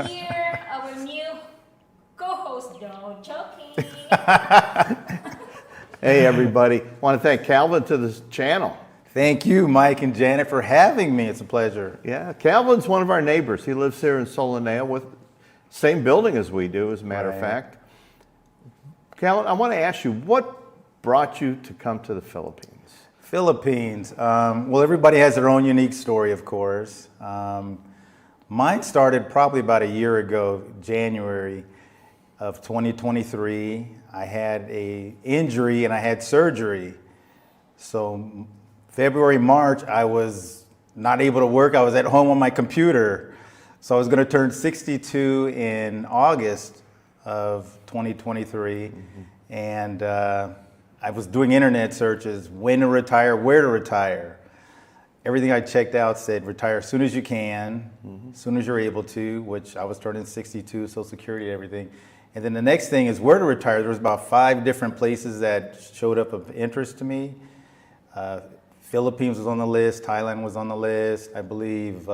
here, our new co-host. No, joking. Hey everybody, want to thank Calvin to this channel. Thank you, Mike and Janet, for having me. It's a pleasure. Yeah, Calvin's one of our neighbors. He lives here in Solanea with same building as we do, as a matter of fact. Calvin, I want to ask you, what brought you to come to the Philippines? Philippines. Well, everybody has their own unique story, of course. Mine started probably about a year ago, January of 2023. I had an injury and I had surgery. So February, March, I was not able to work. I was at home on my computer. So I was going to turn 62 in August of 2023. And I was doing internet searches, when to retire, where to retire. Everything I checked out said retire as soon as you can, as soon as you're able to, which I was turning 62, Social Security, everything. And then the next thing is where to retire. There was about 5 different places that showed up of interest to me. Philippines was on the list, Thailand was on the list, I believe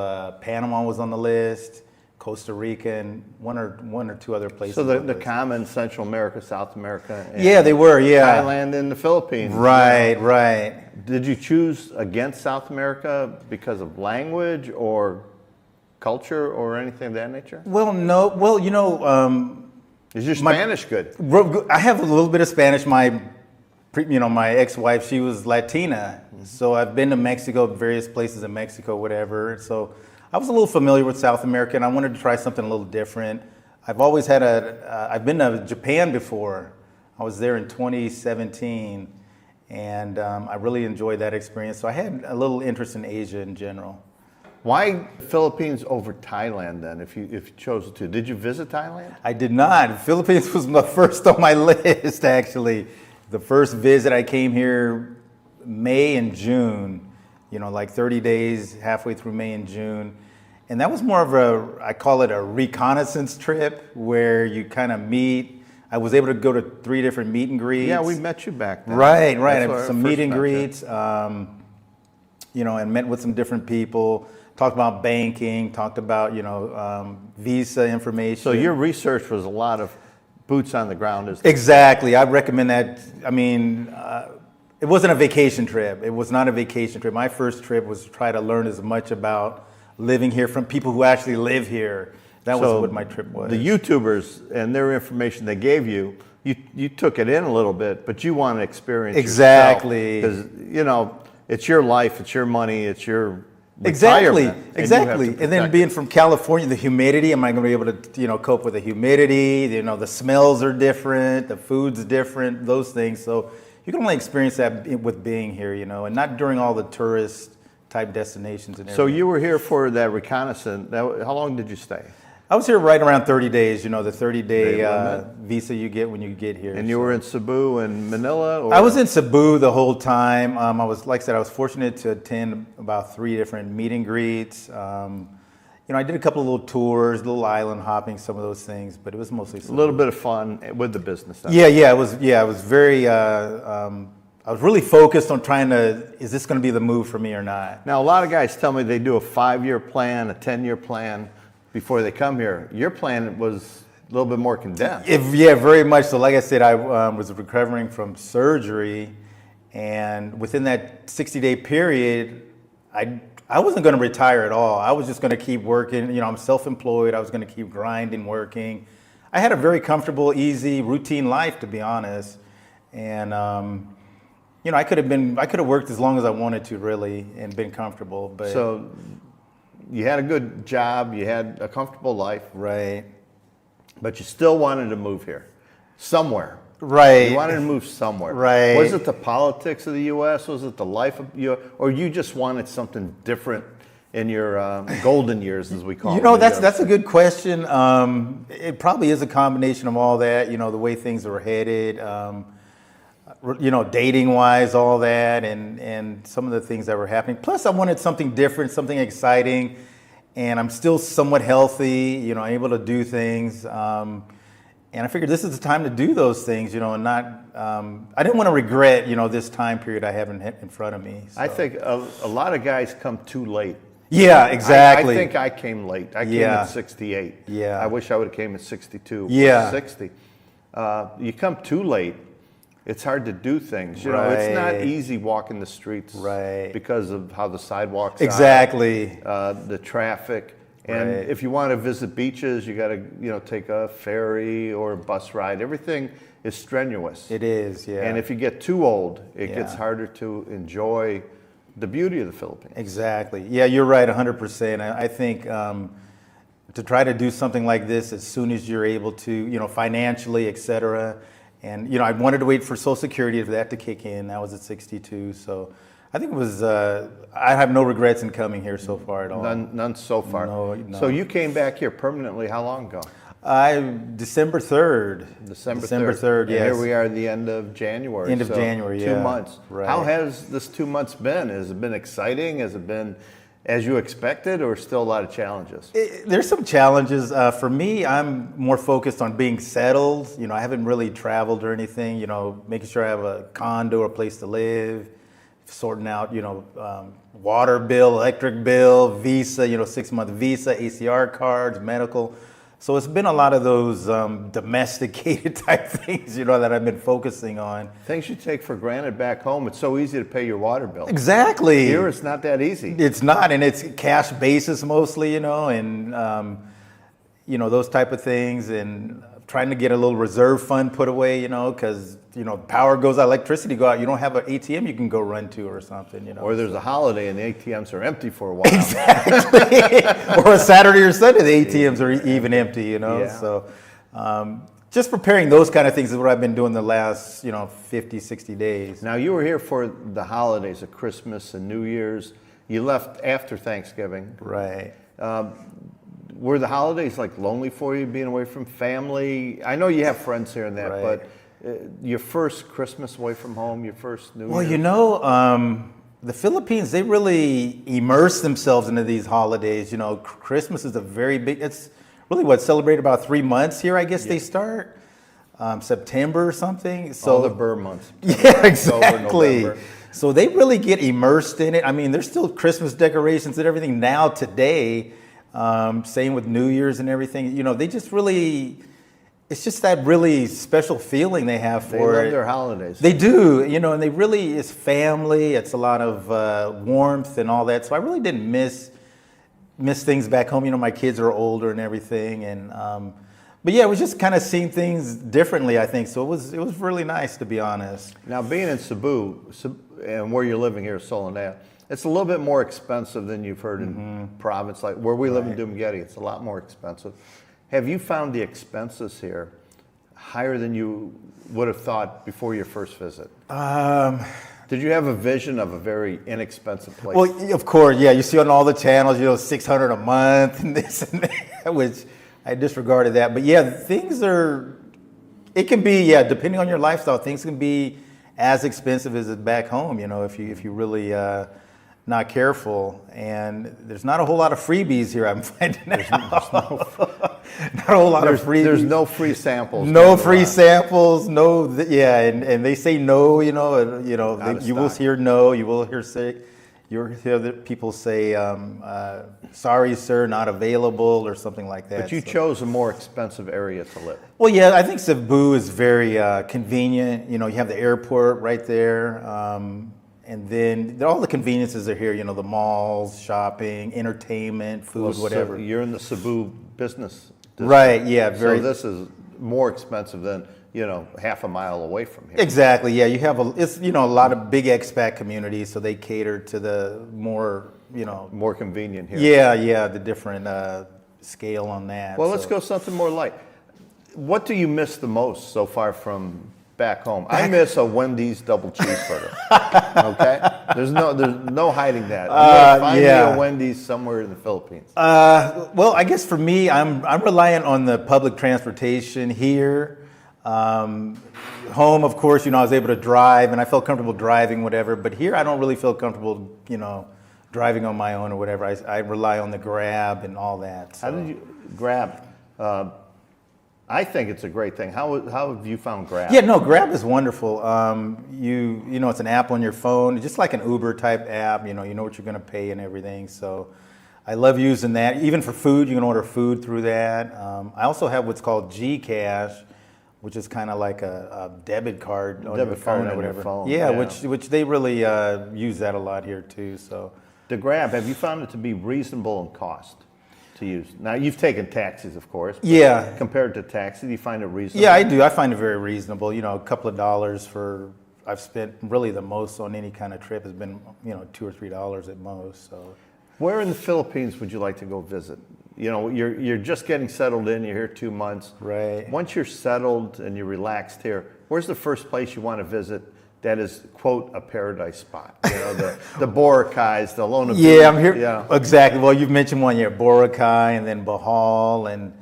Panama was on the list, Costa Rica, and one or two other places. So the common Central America, South America. And yeah, they were, yeah. Thailand and the Philippines. Right, right. Did you choose against South America because of language or culture or anything of that nature? Well, no. Well, you know, is your Spanish good? I have a little bit of Spanish. My ex-wife, she was Latina, so I've been to Mexico, various places in Mexico, whatever. So I was a little familiar with South America, and I wanted to try something a little different. I've always had I've been to Japan before. I was there in 2017, and I really enjoyed that experience. So I had a little interest in Asia in general. Why Philippines over Thailand then, if you chose to? Did you visit Thailand? I did not. Philippines was the first on my list, actually. The first visit, I came here May and June, you know, like 30 days, halfway through May and June. And that was more of I call it a reconnaissance trip, where you kind of meet. I was able to go to 3 different meet and greets. Yeah, we met you back then. Right. Some meet and greets, you know, and met with some different people. Talked about banking, talked about, you know, visa information. So your research was a lot of boots on the ground. Exactly. I recommend that. I mean, it wasn't a vacation trip. It was not a vacation trip. My first trip was to try to learn as much about living here from people who actually live here. That was what my trip was. The YouTubers and their information they gave you, you took it in a little bit, but you want to experience exactly because you know it's your life, it's your money, it's your exactly. And then being from California, the humidity, am I going to be able to, you know, cope with the humidity? You know, the smells are different, the food's different, those things. So you can only experience that with being here, you know, and not during all the tourist type destinations and everything. So you were here for that reconnaissance. How long did you stay? I was here right around 30 days, you know, the 30-day visa you get when you get here. And you were in Cebu and Manila? Or? I was in Cebu the whole time. I was, like I said, I was fortunate to attend about 3 different meet and greets. You know, I did a couple of little tours, little island hopping, some of those things, but it was mostly Cebu. A little bit of fun with the business. Yeah, it was very, I was really focused on trying to, is this going to be the move for me or not? Now, a lot of guys tell me they do a 5-year plan, a 10-year plan before they come here. Your plan was a little bit more condensed. Yeah, very much so. Like I said, I was recovering from surgery, and within that 60-day period, I wasn't going to retire at all. I was just going to keep working. You know, I'm self-employed. I was going to keep grinding, working. I had a very comfortable, easy, routine life, to be honest. And you know, I could have worked as long as I wanted to, really, and been comfortable. But so you had a good job, you had a comfortable life, right? But you still wanted to move here, somewhere. Right. You wanted to move somewhere. Right. Was it the politics of the U.S.? Was it the life of you, or you just wanted something different in your golden years, as we call it? You know, that's a good question. It probably is a combination of all that. You know, the way things are headed. You know, dating-wise, all that, and some of the things that were happening. Plus, I wanted something different, something exciting, and I'm still somewhat healthy. You know, able to do things. And I figured this is the time to do those things, you know, and not, I didn't want to regret, you know, this time period I have in front of me. So. I think a lot of guys come too late. Yeah, exactly. I think I came late. I came at 68. Yeah. I wish I would have came at 62 Yeah. or 60. You come too late, it's hard to do things. You know, it's not Right. easy walking the streets Right. because of how the sidewalks Exactly. are, the traffic. And Right. if you want to visit beaches, you got to, take a ferry or a bus ride. Everything is strenuous. It is, yeah. And if you get too old, it gets Yeah. harder to enjoy the beauty of the Philippines. Exactly. Yeah, you're right, 100%. I think to try to do something like this as soon as you're able to, financially, et cetera. And, I wanted to wait for Social Security for that to kick in. That was at 62. So I think it was, I have no regrets in coming here so far at all. None so far. No. So you came back here permanently how long ago? December 3rd. December 3rd, And yes. here we are at the end of January. End of so January, 2 yeah. months. Right. How has this 2 months been? Has it been exciting? Has it been as you expected, or still a lot of challenges? There's some challenges. For me, I'm more focused on being settled. I haven't really traveled or anything, making sure I have a condo or a place to live, sorting out, water bill, electric bill, visa, 6-month visa, ACR cards, medical. So it's been a lot of those domesticated type things, that I've been focusing on. Things you take for granted back home. It's so easy to pay your water bill. Exactly. Here, it's not that easy. It's not, and it's cash basis mostly, and those type of things, and trying to get a little reserve fund put away, because power goes out, electricity go out. You don't have an ATM you can go run to or something, Or there's a holiday and the ATMs are empty for a while. Exactly. Or a Saturday or Sunday, the ATMs are even empty, Yeah. So just preparing those kind of things is what I've been doing the last, 50, 60 days. Now, you were here for the holidays of Christmas and New Year's. You left after Thanksgiving. Right. Were the holidays like lonely for you, being away from family? I know you have friends here and that, Right. but your first Christmas away from home, your first New Well, Year's? the Philippines, they really immerse themselves into these holidays. Christmas is a very big, it's really celebrated about 3 months here, I guess they start. September or something. So All the Burr months. Yeah, October, exactly. November. So they really get immersed in it. I mean, there's still Christmas decorations and everything now today. Same with New Year's and everything. They just really, it's just that really special feeling they have They for love it. their holidays. They do, and they really, it's family. It's a lot of warmth and all that. So I really didn't miss things back home. My kids are older and everything, and but yeah, it was just kind of seeing things differently, I think. So it was really nice, to be honest. Now, being in Cebu and where you're living here, Solana, it's a little bit more expensive than you've heard in province, like where we live in Dumaguete. It's a lot more expensive. Have you found the expenses here higher than you would have thought before your first visit? Did you have a vision of a very inexpensive place? Well, of course, yeah. You see on all the channels, $600 a month and this and that, which I disregarded that. But yeah, it can be, depending on your lifestyle, things can be as expensive as back home, if you really not careful. And there's not a whole lot of freebies here, I'm finding out. Not a whole lot of freebies. There's no free samples. No free samples, and they say no, you will hear no, you will hear say, you'll hear that people say, sorry, sir, not available, or something like that. But you chose a more expensive area to live. Well, yeah, I think Cebu is very convenient. You have the airport right there, and then all the conveniences are here. The malls, shopping, entertainment, food, whatever. So you're in the Cebu business district. Right, yeah. So this is more expensive than, half a mile away from here. Exactly, yeah. You have a lot of big expat communities, so they cater to the more, More convenient here. Yeah, the different scale on that. Well, let's go something more light. What do you miss the most so far from back home? I miss a Wendy's double cheeseburger. Okay? There's no hiding that. Find me a Wendy's somewhere in the Philippines. Well, I guess for me, I'm reliant on the public transportation here. Home, of course, I was able to drive, and I felt comfortable driving, whatever. But here, I don't really feel comfortable, driving on my own or whatever. I rely on the Grab and all that. So. How did you Grab? I think it's a great thing. How have you found Grab? Yeah, no, Grab is wonderful. It's an app on your phone, just like an Uber type app. You know what you're going to pay and everything. So I love using that. Even for food, you can order food through that. I also have what's called GCash, which is kind of like a debit card on your phone or whatever. Yeah, which they really use that a lot here too. So The Grab, have you found it to be reasonable in cost to use? Now, you've taken taxis, of course. But yeah. compared to taxi, do you find it reasonable? Yeah, I do. I find it very reasonable. You know, a couple of dollars for, I've spent really the most on any kind of trip has been, you know, $2 or $3 at most. So, where in the Philippines would you like to go visit? You know, you're just getting settled in, you're here 2 months. right. Once you're settled and you're relaxed here, where's the first place you want to visit that is, quote, a paradise spot? You know, the Boracay's, the Lona Beach. Yeah, I'm here. Yeah. Exactly. Well, you've mentioned one, yeah, Boracay, and then Bohol, and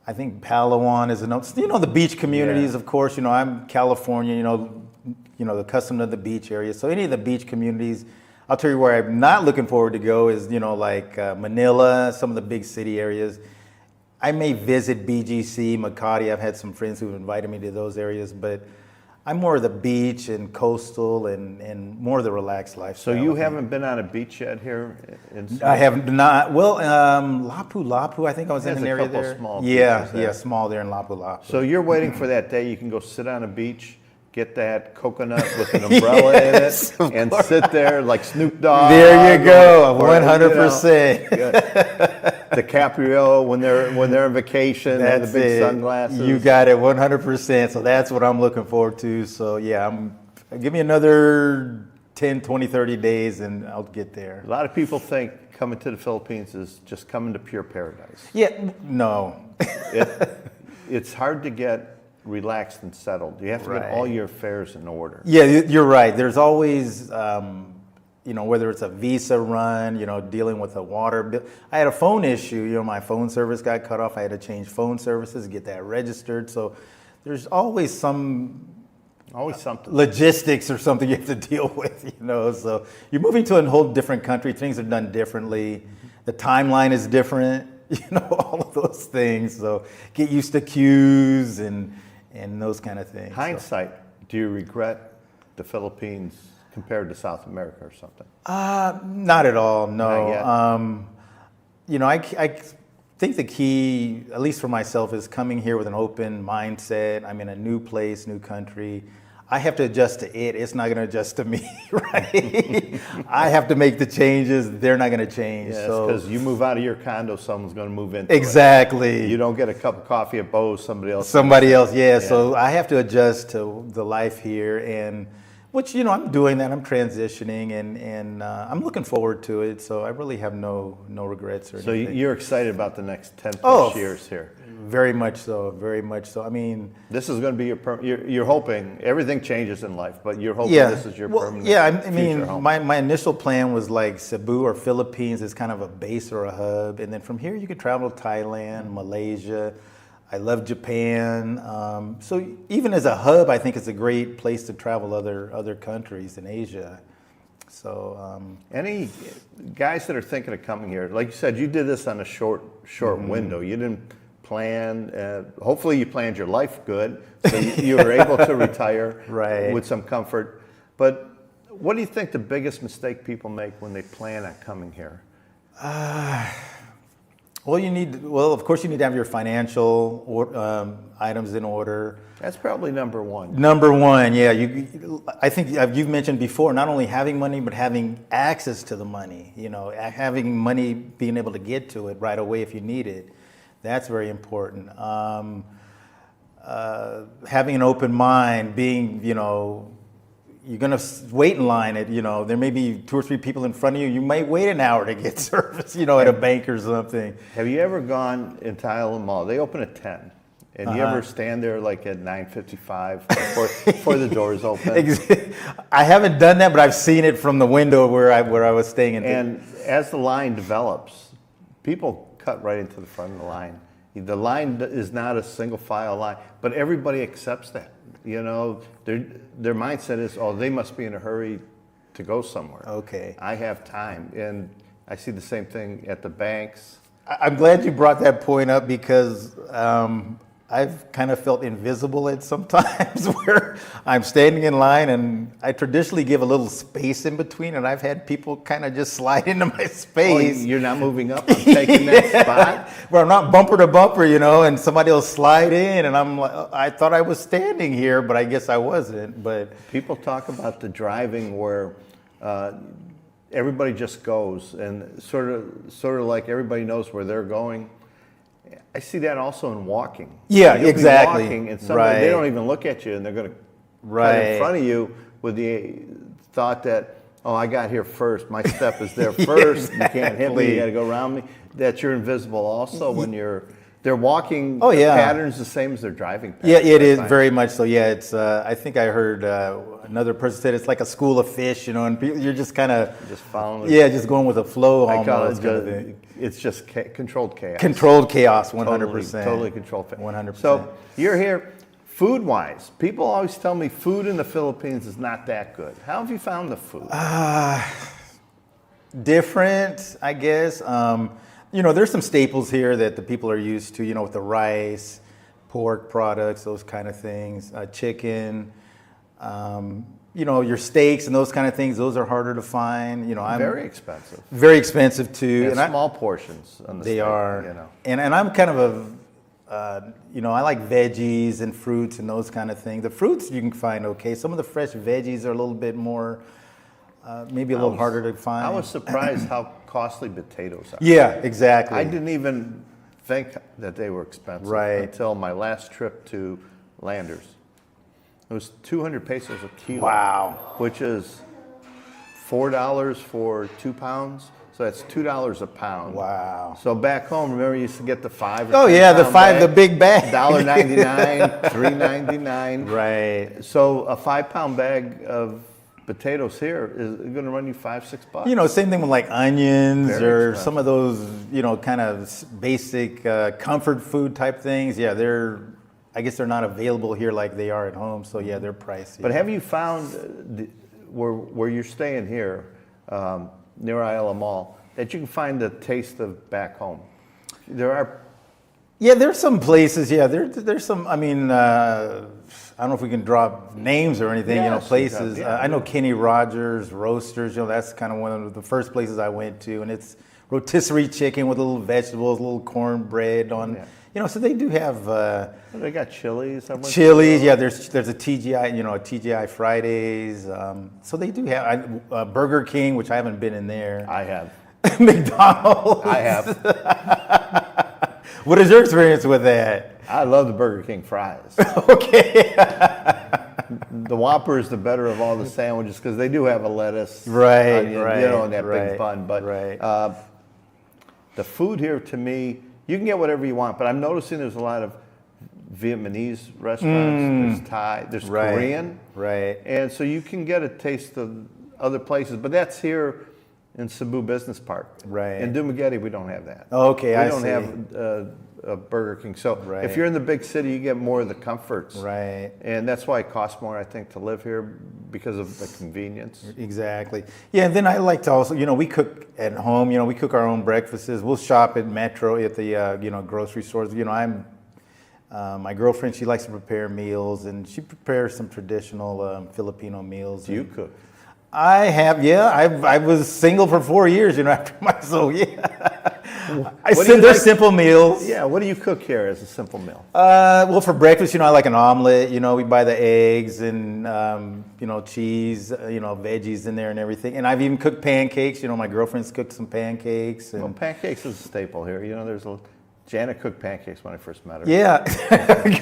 I think Palawan is another. You know, the beach communities, Yeah. of course. You know, I'm California. You know, accustomed to the beach area. So any of the beach communities, I'll tell you where I'm not looking forward to go is, you know, like Manila, some of the big city areas. I may visit BGC, Makati. I've had some friends who've invited me to those areas, but I'm more of the beach and coastal and more of the relaxed So lifestyle. you haven't been on a beach yet here? I have not. Well, Lapu-Lapu, I think I was There's in an a area couple there. small Yeah, beaches there. yeah, small there in Lapu-Lapu. So you're waiting for that day you can go sit on a beach, get that coconut with an umbrella Yes, in it, and sit there like Snoop Dogg. There you go, or, 100%. DiCaprio when they're on vacation, they have the That's big it. sunglasses. You got it, 100%. So that's what I'm looking forward to. So yeah, give me another 10, 20, 30 days and I'll get there. A lot of people think coming to the Philippines is just coming to pure paradise. Yeah, no. It's hard to get relaxed and settled. You have to get Right. all your affairs in order. Yeah, you're right. There's always, you know, whether it's a visa run, you know, dealing with a water bill. I had a phone issue. You know, my phone service got cut off. I had to change phone services, get that registered. So there's always some Always something. logistics or something you have to deal with, you know. So you're moving to a whole different country. Things are done differently. The timeline is different, you know, all of those things. So get used to queues and those kind of things. So. Hindsight, do you regret the Philippines compared to South America or something? Not at all, Not no. yet. You know, I think the key, at least for myself, is coming here with an open mindset. I'm in a new place, new country. I have to adjust to it. It's not going to adjust to me, right? I have to make the changes. They're not going to change. Yes, so because you move out of your condo, someone's going to move into it. exactly. You don't get a cup of coffee at Bo's, somebody else. Somebody else, yeah. So I have to adjust to the life here, and which, you know, I'm doing that. I'm transitioning, and I'm looking forward to it. So I really have no regrets or So anything. you're excited about the next 10 plus years here. Very much so. Very much so. I mean, This is going to be you're hoping, everything changes in life, but you're hoping yeah. this is your Well, permanent yeah, I future mean, home. my initial plan was like Cebu or Philippines as kind of a base or a hub, and then from here you could travel to Thailand, Malaysia. I love Japan. So even as a hub, I think it's a great place to travel other countries in Asia. So Any guys that are thinking of coming here, like you said, you did this on a short Mm-hmm. window. You didn't plan. Hopefully, you planned your life good, so you were able to retire Right. with some comfort. But what do you think the biggest mistake people make when they plan on coming here? well, of course, you need to have your financial items in order. That's probably number one. Number one, yeah. I think you've mentioned before, not only having money, but having access to the money. You know, having money, being able to get to it right away if you need it. That's very important. Having an open mind, being, you know, you're gonna wait in line at, you know, there may be 2 or 3 people in front of you. You might wait an hour to get service, you know, at a bank or something. Have you ever gone into ALMA? They open at 10. And you ever stand there like at 9:55 before the doors open? I haven't done that, but I've seen it from the window where I was staying. And as the line develops, people cut right into the front of the line. The line is not a single file line, but everybody accepts that. You know, their mindset is, oh, they must be in a hurry to go somewhere. Okay. I have time. And I see the same thing at the banks. I'm glad you brought that point up because I've kind of felt invisible at some times where I'm standing in line and I traditionally give a little space in between, and I've had people kind of just slide into my Oh, space. you're not moving up. I'm taking that spot. Where I'm not bumper to bumper, you know, and somebody will slide in, and I'm like, I thought I was standing here, but I guess I wasn't. But People talk about the driving where everybody just goes, and sort of like everybody knows where they're going. I see that also in walking. Yeah, You'll be exactly. walking, and somebody, they Right. don't even look at you, and they're going to cut Right. in front of you with the thought that, oh, I got here first. My step is there first. You can't hit me. You exactly. got to go around me. That you're invisible also when they're walking. Oh, yeah. Patterns the same as their driving patterns. yeah, it I is find. very much so. Yeah, it's. I think I heard another person said it's like a school of fish, you know, and people, you're just kind of Just following. yeah, just going with the flow I call almost. it kind of thing. it's just controlled chaos. Controlled chaos, 100%. Totally controlled. 100%. So you're here, food-wise. People always tell me food in the Philippines is not that good. How have you found the food? Different, I guess. You know, there's some staples here that the people are used to, you know, with the rice, pork products, those kind of things, chicken, you know, your steaks and those kind of things, those are harder to find. You know, I'm Very expensive. very expensive too. And I- small portions. On the They steak, are, You know. and I'm kind of you know, I like veggies and fruits and those kind of things. The fruits you can find okay. Some of the fresh veggies are a little bit more, maybe a little harder to find. I was surprised how costly potatoes are. Yeah, exactly. I didn't even think that they were expensive Right. until my last trip to Landers. It was 200 pesos a kilo. Wow. Which is $4 for 2 pounds. So that's $2 a pound. Wow. So back home, remember you used to get the 5 or Oh 10 yeah, the pound five, bag? the big bag. $1.99, $3.99. Right. So a 5-pound bag of potatoes here is going to run you $5-6. You know, same thing with like onions Very or expensive. some of those, you know, kind of basic comfort food type things. Yeah, I guess they're not available here like they are at home. So yeah, they're pricey. But have you found where you're staying here, near Isla Mall, that you can find the taste of back home? There are. Yeah, there's some places. Yeah, there's some. I mean, I don't know if we can drop names or anything. You know, Yes, places. yeah, I know Kenny Rogers Roasters. You know, that's kind of one of the first places I went to, and it's rotisserie chicken with little vegetables, little cornbread on. Yeah. You know, so they do have They got Chili's. chilies. Yeah, there's a TGI. You know, a TGI Fridays. So they do have Burger King, which I haven't been in there. I have. McDonald's. I have. What is your experience with that? I love the Burger King fries. Okay. The Whopper is the better of all the sandwiches because they do have a lettuce, Right, onion, right, you know, and that right, big bun. But right. the food here, to me, you can get whatever you want. But I'm noticing there's a lot of Vietnamese restaurants. There's Thai. There's Right, Korean. right. And so you can get a taste of other places. But that's here in Cebu Business Park. Right. In Dumaguete, we don't have that. Okay, I We don't see. have a Burger King. So Right. if you're in the big city, you get more of the comforts. Right. And that's why it costs more, I think, to live here because of the convenience. Exactly. Yeah, and then I like to also, you know, we cook at home. You know, we cook our own breakfasts. We'll shop at Metro at the, you know, grocery stores. You know, my girlfriend, she likes to prepare meals, and she prepares some traditional Filipino meals. Do you And cook? I have, yeah. I was single for 4 years, you know, after my, so yeah. What do you They're like- simple meals. Yeah, what do you cook here as a simple meal? Well, for breakfast, you know, I like an omelet. You know, we buy the eggs and, you know, cheese, you know, veggies in there and everything. And I've even cooked pancakes. You know, my girlfriend's cooked some pancakes. And Well, pancakes is a staple here. You know, Janet cooked pancakes when I first met her. yeah,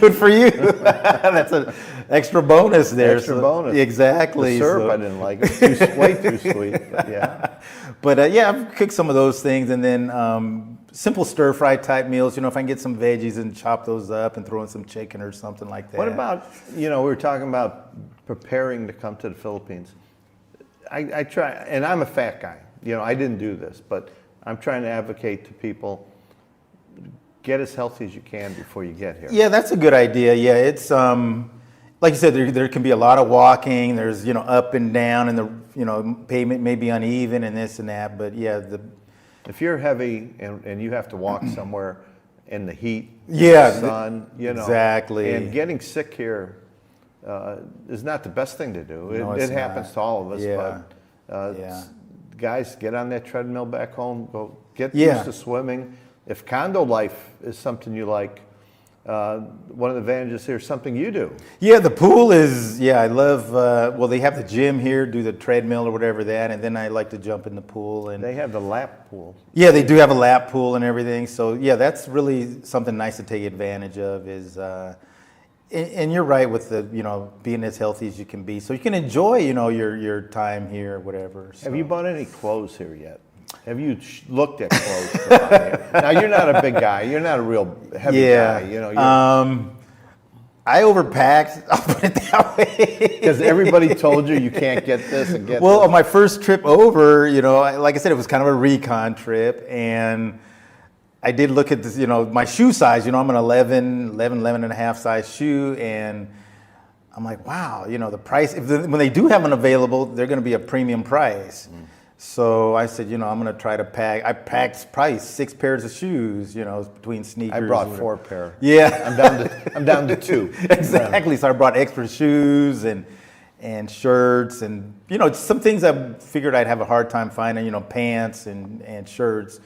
good for you. That's an extra bonus there. Extra bonus. Exactly. The syrup so- I didn't like. It was way too sweet. But yeah. But yeah, I've cooked some of those things, and then simple stir fry type meals. You know, if I can get some veggies and chop those up and throw in some chicken or something like that. What about, you know, we were talking about preparing to come to the Philippines. I try, and I'm a fat guy. You know, I didn't do this, but I'm trying to advocate to people, get as healthy as you can before you get here. Yeah, that's a good idea. Yeah, it's like you said, there can be a lot of walking. There's, you know, up and down, and the, you know, pavement may be uneven and this and that. But yeah, If you're heavy and you have to walk somewhere and the heat, Yeah, the sun, you know. exactly. And getting sick here is not the best thing to do. No, It it's happens not. to all of us, Yeah. but Yeah. guys, get on that treadmill back home. Go get Yeah. used to swimming. If condo life is something you like, one of the advantages here is something you do. Yeah, the pool is, I love, well, they have the gym here, do the treadmill or whatever that, and then I like to jump in the pool. And They have the lap pool. yeah, they do have a lap pool and everything. So yeah, that's really something nice to take advantage of is, and you're right with the, being as healthy as you can be. So you can enjoy, your time here or whatever. So. Have you bought any clothes here yet? Have you looked at clothes? To buy here? Now, you're not a big guy. You're not a real heavy guy. I overpacked, I'll put it that way. Because everybody told you can't get this and get Well, this. on my first trip over, like I said, it was kind of a recon trip, and I did look at this, my shoe size. I'm an 11 and a half size shoe, and I'm like, wow, the price, when they do have one available, they're going to be a premium price. So I said, I'm going to try to pack. I packed probably 6 pairs of shoes, between sneakers. I brought 4 pair. Yeah. I'm down to 2. Exactly. So I brought extra shoes and shirts and, some things I figured I'd have a hard time finding, pants and shirts.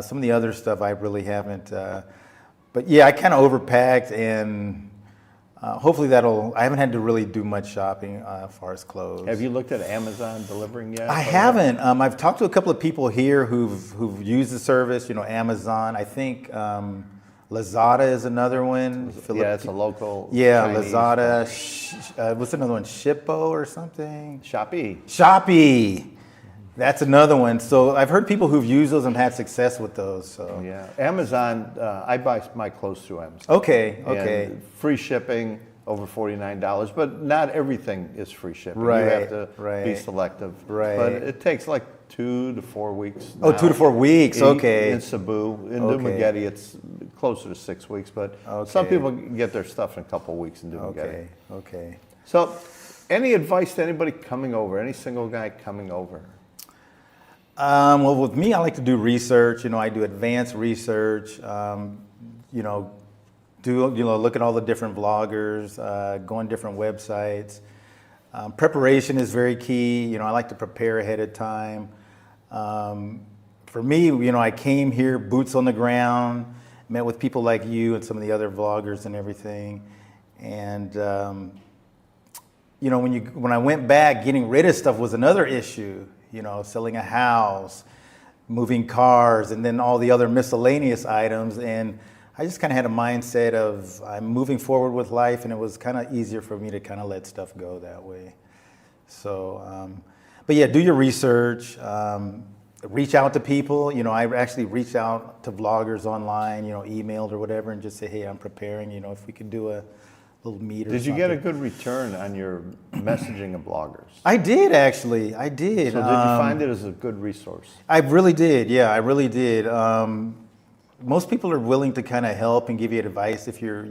Some of the other stuff I really haven't. But yeah, I kind of overpacked, and hopefully I haven't had to really do much shopping as far as clothes. Have you looked at Amazon delivering yet? I haven't. I've talked to a couple of people here who've used the service, Amazon. I think Lazada is another one. Yeah, it's a local Chinese Lazada. What's another one? Shippo or something? Shopee. That's another one. So I've heard people who've used those and had success with those. So Yeah, Amazon. I buy my clothes through Amazon. Okay. And free shipping over $49, but not everything is free shipping. Right, You have to be right. selective. Right. But it takes like 2 to 4 weeks. Oh, now. 2 to 4 weeks. Okay. In Cebu, in Okay. DUMAGUETE, it's closer to 6 weeks, but some Okay. people get their stuff in a couple of weeks in DUMAGUETE. Okay. So, any advice to anybody coming over? Any single guy coming over? Well, with me, I like to do research. I do advanced research. Look at all the different vloggers, go on different websites. Preparation is very key. I like to prepare ahead of time. For me, I came here, boots on the ground, met with people like you and some of the other vloggers and everything. And when I went back, getting rid of stuff was another issue. Selling a house, moving cars, and then all the other miscellaneous items. And I just kind of had a mindset of I'm moving forward with life, and it was kind of easier for me to kind of let stuff go that way. So, but yeah, do your research, reach out to people. I actually reached out to vloggers online, emailed or whatever, and just say, hey, I'm preparing, if we could do a little meet or Did you something. get a good return on your messaging of bloggers? I did, actually. I did. So did you find it as a good resource? I really did. Yeah, I really did. Most people are willing to kind of help and give you advice if you're,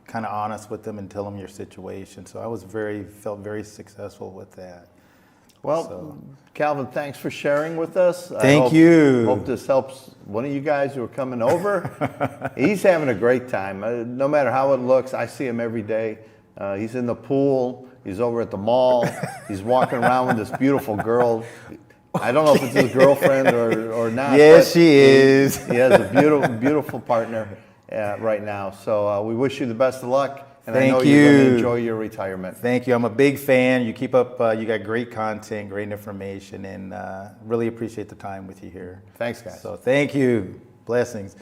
kind of honest with them and tell them your situation. So I felt very successful with that. Well, Calvin, thanks for sharing with us. Thank you. Hope this helps one of you guys who are coming over. He's having a great time. No matter how it looks, I see him every day. He's in the pool. He's over at the mall. He's walking around with this beautiful girl. I don't know if it's his girlfriend or not. Yes, but she is. He has a beautiful partner right now. So we wish you the best of luck. And I know you're going to enjoy your retirement. Thank you. I'm a big fan. You keep up, you got great content, great information, and really appreciate the time with you here. Thanks, guys. So thank you. Blessings.